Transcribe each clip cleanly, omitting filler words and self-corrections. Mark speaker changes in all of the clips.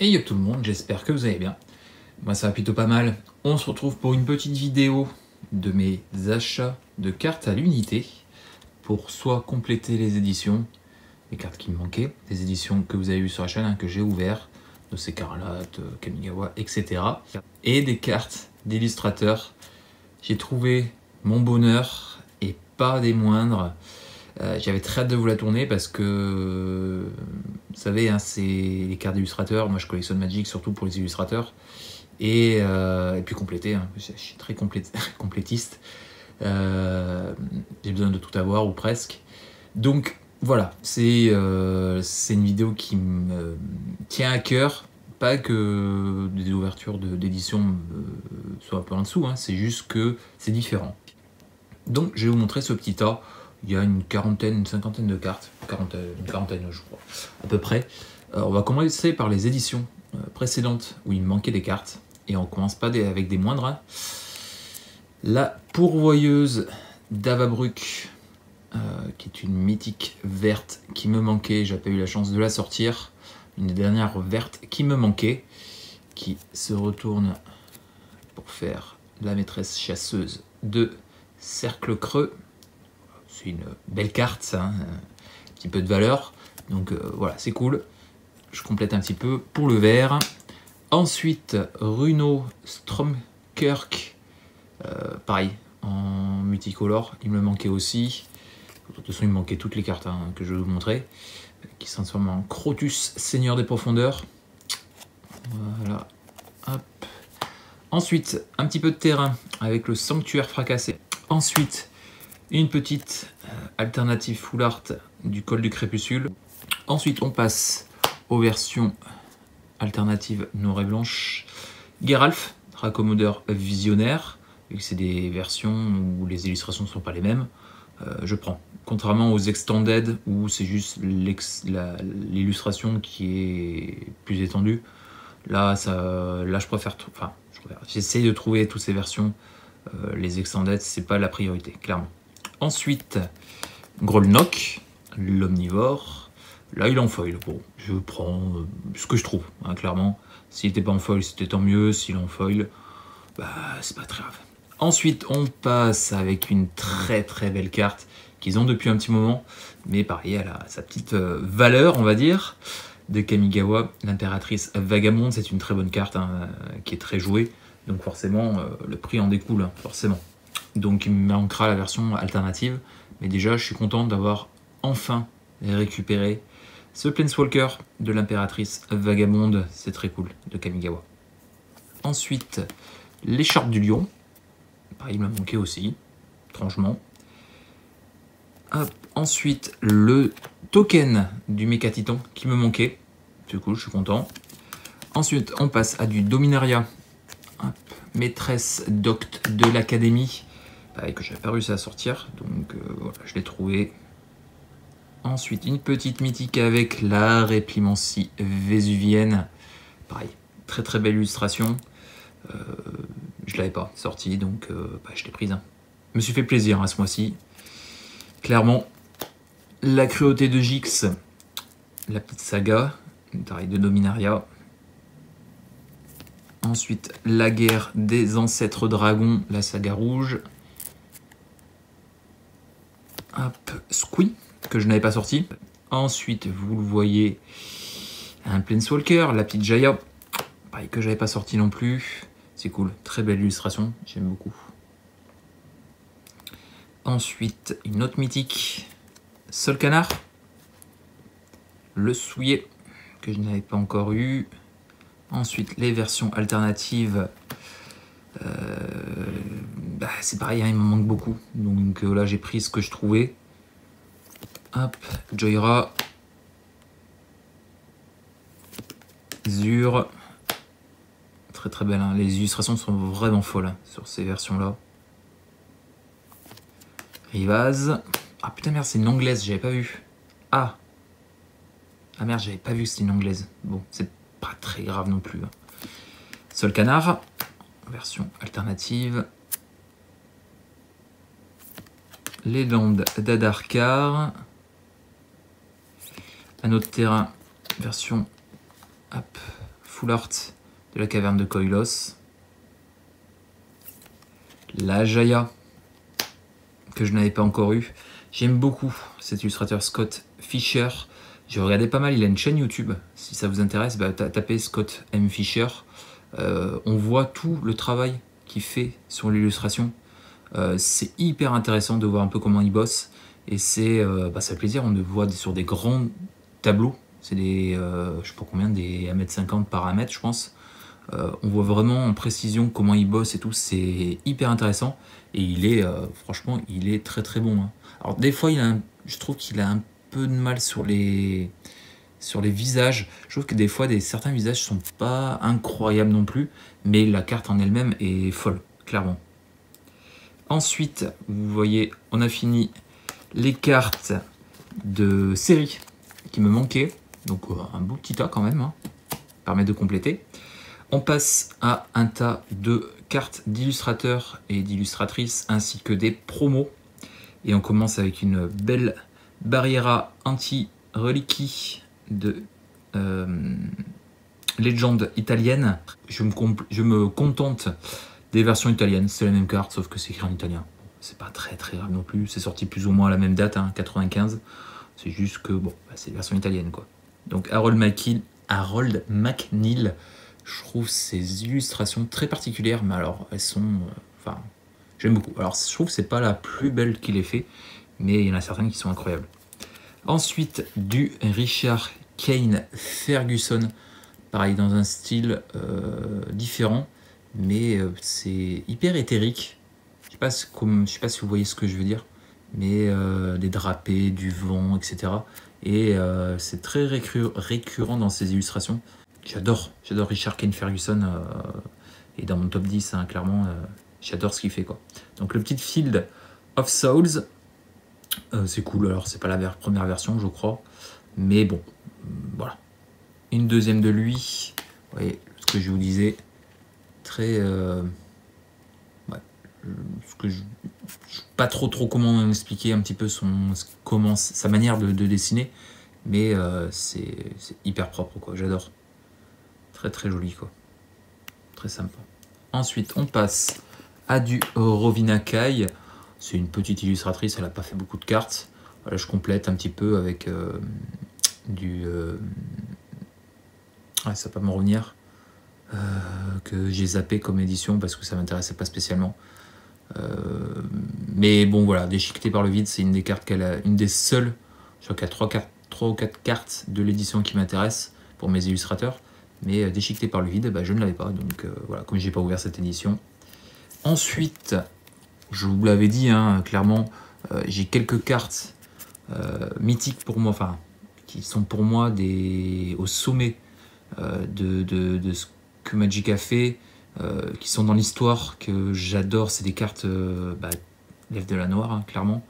Speaker 1: Et yo tout le monde, j'espère que vous allez bien. Moi ça va plutôt pas mal. On se retrouve pour une petite vidéo de mes achats de cartes à l'unité pour soit compléter les éditions, les cartes qui me manquaient, les éditions que vous avez vues sur la chaîne, que j'ai ouvert, de Écarlate, Kamigawa, etc. Et des cartes d'illustrateurs. J'ai trouvé mon bonheur et pas des moindres. J'avais très hâte de vous la tourner parce que, vous savez, hein, c'est les cartes d'illustrateurs. Moi, je collectionne Magic surtout pour les illustrateurs. Et puis compléter, hein. Je suis très complétiste. J'ai besoin de tout avoir, ou presque. Donc, voilà, c'est une vidéo qui me tient à cœur. Pas que des ouvertures d'édition soient un peu en dessous, hein, c'est juste que c'est différent. Donc, je vais vous montrer ce petit tas. Il y a une quarantaine, une cinquantaine de cartes, une quarantaine je crois, à peu près. On va commencer par les éditions précédentes où il manquait des cartes. Et on commence pas avec des moindres. Hein. La pourvoyeuse d'Avabruck, qui est une mythique verte qui me manquait. J'ai pas eu la chance de la sortir. Une dernière verte qui me manquait, qui se retourne pour faire la maîtresse chasseuse de Cercle Creux. C'est une belle carte, ça, hein, un petit peu de valeur. Donc voilà, c'est cool. Je complète un petit peu pour le vert. Ensuite, Runo Stromkirk, pareil, en multicolore. Il me manquait aussi. De toute façon, il me manquait toutes les cartes hein, que je vais vous montrer. Qui se transforme en Crotus, Seigneur des Profondeurs. Voilà. Hop. Ensuite, un petit peu de terrain avec le Sanctuaire Fracassé. Ensuite, une petite alternative full art du Col du Crépuscule. Ensuite, on passe aux versions alternatives noire et blanche. Geralf, raccommodeur visionnaire. Vu que c'est des versions où les illustrations ne sont pas les mêmes, je prends. Contrairement aux Extended où c'est juste l'illustration qui est plus étendue. Là, je préfère. Enfin, j'essaye de trouver toutes ces versions. Les Extended, c'est pas la priorité, clairement. Ensuite, Grolnok, l'omnivore. Là, il est en foil. Bon, je prends ce que je trouve, hein, clairement. S'il n'était pas en foil, c'était tant mieux. S'il est en foil, bah, c'est pas très grave. Ensuite, on passe avec une très très belle carte qu'ils ont depuis un petit moment. Mais pareil, elle a sa petite valeur, on va dire, de Kamigawa, l'impératrice Vagabonde. C'est une très bonne carte hein, qui est très jouée. Donc forcément, le prix en découle, hein, forcément. Donc il me manquera la version alternative. Mais déjà, je suis content d'avoir enfin récupéré ce Planeswalker de l'impératrice Vagabonde. C'est très cool, de Kamigawa. Ensuite, l'écharpe du lion. Pareil, il me manquait aussi, étrangement. Hop. Ensuite, le token du Mécatitan qui me manquait. C'est cool, je suis content. Ensuite, on passe à du Dominaria. Hop. Maîtresse d'Octe de l'Académie. Pareil, que j'avais pas réussi à sortir. Donc voilà, je l'ai trouvé. Ensuite, une petite mythique avec la réplimancie vésuvienne. Pareil, très très belle illustration. Je l'avais pas sorti, donc je l'ai prise. Hein. Je me suis fait plaisir hein, ce mois-ci. Clairement, la cruauté de Jix, la petite saga, pareil de Dominaria. Ensuite, la guerre des ancêtres dragons, la saga rouge. Hop, Squee, que je n'avais pas sorti. Ensuite, vous le voyez, un Planeswalker, la petite Jaya, pareil que j'avais pas sorti non plus. C'est cool, très belle illustration, j'aime beaucoup. Ensuite, une autre mythique, Solkanar, le souillé, que je n'avais pas encore eu. Ensuite, les versions alternatives, c'est pareil, hein, il m'en manque beaucoup. Donc là, j'ai pris ce que je trouvais. Hop, Joyra, Zur, très très belle, hein. Les illustrations sont vraiment folles hein, sur ces versions-là. Rivaz. Ah putain merde, c'est une anglaise, j'avais pas vu. Ah merde, j'avais pas vu que c'était une anglaise. Bon, c'est pas très grave non plus. Hein. Solkanar, version alternative. Les Landes d'Adarkar. Un autre terrain, version hop, Full Art de la caverne de Koilos. La Jaya, que je n'avais pas encore eu. J'aime beaucoup cet illustrateur Scott Fischer. J'ai regardé pas mal, il a une chaîne YouTube. Si ça vous intéresse, bah, tapez Scott M. Fischer. On voit tout le travail qu'il fait sur l'illustration. C'est hyper intéressant de voir un peu comment il bosse. Et c'est ça fait plaisir, on le voit sur des grands tableaux. C'est des, je sais pas combien, des 1,50 m par 1 m, je pense. On voit vraiment en précision comment il bosse et tout, c'est hyper intéressant. Et il est, franchement, il est très très bon. Hein. Alors des fois, je trouve qu'il a un peu de mal sur les visages. Je trouve que des fois, certains visages sont pas incroyables non plus, mais la carte en elle-même est folle, clairement. Ensuite, vous voyez, on a fini les cartes de série qui me manquaient. Donc un beau petit tas quand même, hein, permet de compléter. On passe à un tas de cartes d'illustrateurs et d'illustratrices ainsi que des promos. Et on commence avec une belle Barriera anti-reliquie de légende italienne. Je me contente des versions italiennes. C'est la même carte sauf que c'est écrit en italien. C'est pas très grave non plus. C'est sorti plus ou moins à la même date, hein, 95. C'est juste que bon, bah, c'est la version italienne quoi. Donc Harold McNeil. Je trouve ces illustrations très particulières, mais alors elles sont, enfin, j'aime beaucoup. Alors je trouve que c'est pas la plus belle qu'il ait fait, mais il y en a certaines qui sont incroyables. Ensuite du Richard Kane Ferguson, pareil dans un style différent, mais c'est hyper éthérique. Je sais pas si vous voyez ce que je veux dire, mais des drapés, du vent, etc. Et c'est très récurrent dans ces illustrations. J'adore Richard Kane Ferguson, et dans mon top 10, hein, clairement, j'adore ce qu'il fait, quoi. Donc le petit Field of Souls, c'est cool, alors c'est pas la première version, je crois, mais bon, voilà. Une deuxième de lui, vous voyez, ce que je vous disais, très... ouais, pas trop comment expliquer un petit peu sa manière de dessiner, mais c'est hyper propre, quoi, j'adore. Très joli quoi, très sympa. Ensuite on passe à du Rovina Kai. C'est une petite illustratrice, elle n'a pas fait beaucoup de cartes. Voilà, je complète un petit peu avec ça va pas me revenir, que j'ai zappé comme édition parce que ça m'intéressait pas spécialement. Mais bon voilà, Déchiqueté par le vide, c'est une des cartes une des seules, je crois qu'il y a 3 ou 4 cartes de l'édition qui m'intéressent pour mes illustrateurs. Mais Déchiqueté par le vide, bah, je ne l'avais pas, donc voilà, comme j'ai pas ouvert cette édition. Ensuite, je vous l'avais dit, hein, clairement, j'ai quelques cartes mythiques pour moi, enfin, qui sont pour moi au sommet de ce que Magic a fait, qui sont dans l'histoire, que j'adore. C'est des cartes Lèvres de la Noire, hein, clairement.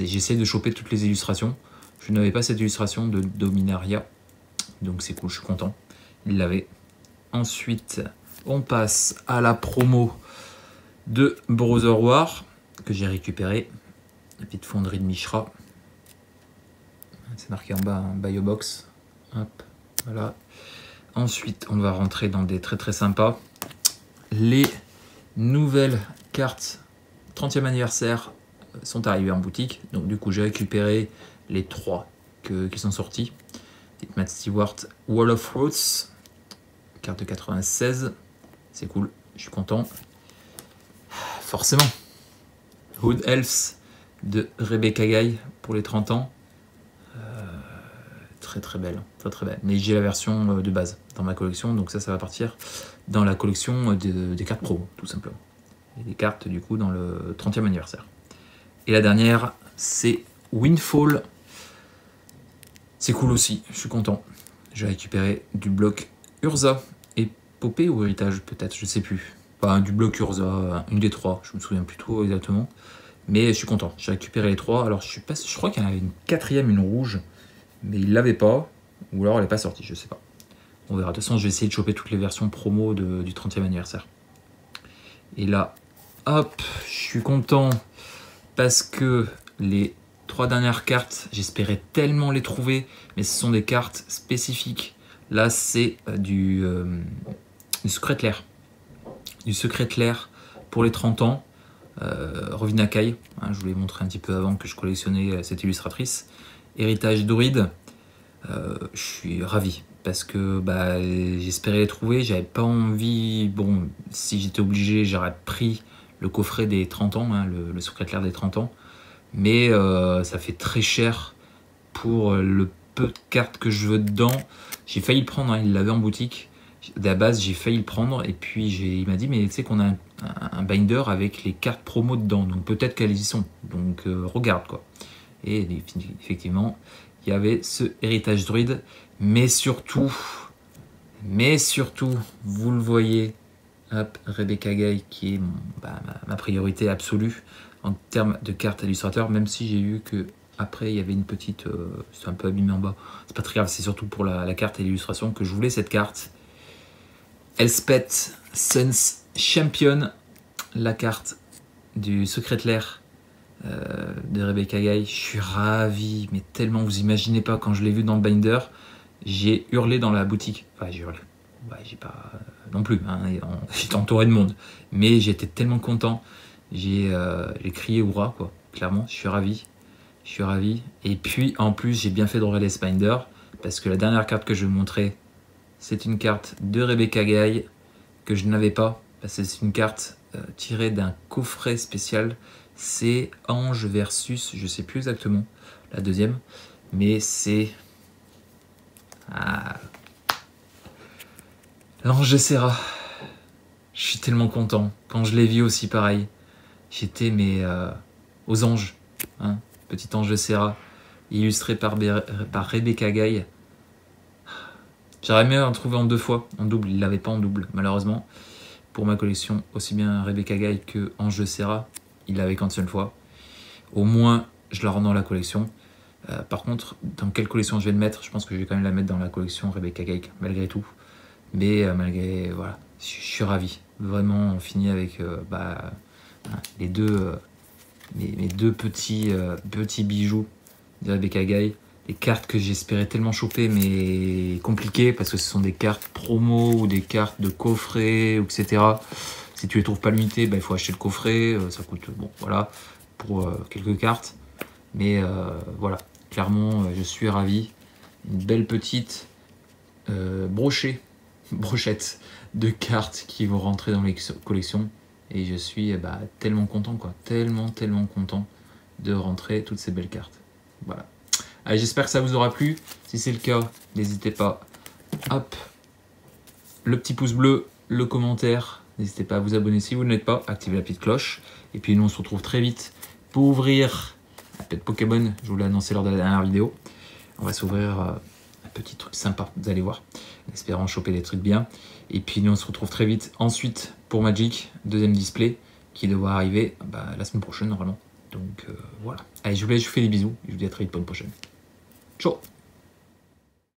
Speaker 1: J'essaie de choper toutes les illustrations. Je n'avais pas cette illustration de Dominaria, donc c'est cool, je suis content. Il l'avait. Ensuite, on passe à la promo de Brother War, que j'ai récupéré. La petite fonderie de Mishra. C'est marqué en bas, un Biobox. Hop, voilà. Ensuite, on va rentrer dans des très sympas. Les nouvelles cartes 30e anniversaire sont arrivées en boutique. Donc du coup, j'ai récupéré les 3 qui sont sortis. Matt Stewart, Wall of Roots, carte de 96, c'est cool, je suis content. Forcément, Hood Elves de Rebecca Guy pour les 30 ans, très belle, très belle. Mais j'ai la version de base dans ma collection, donc ça va partir dans la collection des cartes promo, tout simplement. Et des cartes du coup dans le 30e anniversaire. Et la dernière, c'est Windfall. C'est cool aussi, je suis content. J'ai récupéré du bloc Urza, épopée ou héritage peut-être, je sais plus. Enfin, du bloc Urza, une des 3, je me souviens plus trop exactement. Mais je suis content, j'ai récupéré les 3. Alors je crois qu'il y en avait une 4e, une rouge, mais il l'avait pas, ou alors elle n'est pas sortie, je sais pas. On verra, de toute façon je vais essayer de choper toutes les versions promo du 30e anniversaire. Et là, hop, je suis content parce que les 3 dernières cartes, j'espérais tellement les trouver, mais ce sont des cartes spécifiques Là, c'est du Secret Lair. Du Secret Lair pour les 30 ans. Rovina Kai, hein, je vous l'ai montré un petit peu avant que je collectionnais cette illustratrice. Héritage Druide. Je suis ravi parce que j'espérais les trouver, j'avais pas envie, bon, si j'étais obligé, j'aurais pris le coffret des 30 ans, hein, le Secret Lair des 30 ans, mais ça fait très cher pour le peu de cartes que je veux dedans. J'ai failli le prendre, hein, il l'avait en boutique, de la base j'ai failli le prendre, et puis il m'a dit, mais tu sais qu'on a un binder avec les cartes promo dedans, donc peut-être qu'elles y sont, donc regarde quoi. Et effectivement, il y avait ce héritage druide, mais surtout, vous le voyez, hop, Rebecca Gay, qui est ma priorité absolue en termes de cartes illustrateurs, même si j'ai vu que après il y avait une petite, c'est un peu abîmé en bas, c'est pas très grave, c'est surtout pour la carte et l'illustration que je voulais cette carte. Elspeth Suns Champion, la carte du Secret Lair de Rebecca Gay. Je suis ravi, mais tellement, vous imaginez pas, quand je l'ai vu dans le binder, j'ai hurlé dans la boutique. Enfin, j'ai hurlé. Ouais, j'ai pas non plus, hein, j'étais entouré de monde, mais j'étais tellement content. J'ai crié hurrah, quoi. Clairement, je suis ravi. Je suis ravi. Et puis, en plus, j'ai bien fait de regarder ce binder, parce que la dernière carte que je vais vous montrer, c'est une carte de Rebecca Gay que je n'avais pas, parce que c'est une carte tirée d'un coffret spécial. C'est Ange versus, je sais plus exactement la deuxième, mais c'est l'Ange de Serra. Je suis tellement content. Quand je l'ai vu aussi, pareil, j'étais aux anges, hein, petit Ange de Serra, illustré par Rebecca Gay. J'aurais aimé en trouver en 2 fois, en double. Il l'avait pas en double, malheureusement. Pour ma collection, aussi bien Rebecca Gay que Ange de Serra, il l'avait qu'une seule fois. Au moins, je la rends dans la collection. Par contre, dans quelle collection je vais le mettre? Je pense que je vais quand même la mettre dans la collection Rebecca Gay, malgré tout. Mais malgré, voilà, je suis ravi. Vraiment, on finit avec les deux, mes deux petits bijoux de Rebecca Gay. Des cartes que j'espérais tellement choper, mais compliquées, parce que ce sont des cartes promo ou des cartes de coffret, etc. Si tu les trouves pas limitées, il faut acheter le coffret, ça coûte, bon, voilà, pour quelques cartes. Mais voilà, clairement, je suis ravi. Une belle petite brochette de cartes qui vont rentrer dans les collections. Et je suis tellement content, quoi. Tellement content de rentrer toutes ces belles cartes. Voilà. Allez, j'espère que ça vous aura plu. Si c'est le cas, n'hésitez pas. Hop, le petit pouce bleu, le commentaire. N'hésitez pas à vous abonner si vous ne l'êtes pas. Activez la petite cloche. Et puis nous, on se retrouve très vite pour ouvrir la pète Pokémon. Je vous l'ai annoncé lors de la dernière vidéo. On va s'ouvrir un petit truc sympa, vous allez voir. En espérant choper des trucs bien. Et puis nous, on se retrouve très vite ensuite pour Magic, deuxième display, qui devra arriver la semaine prochaine normalement. Donc voilà. Allez, je vous fais des bisous. Je vous dis à très vite pour une prochaine. Ciao.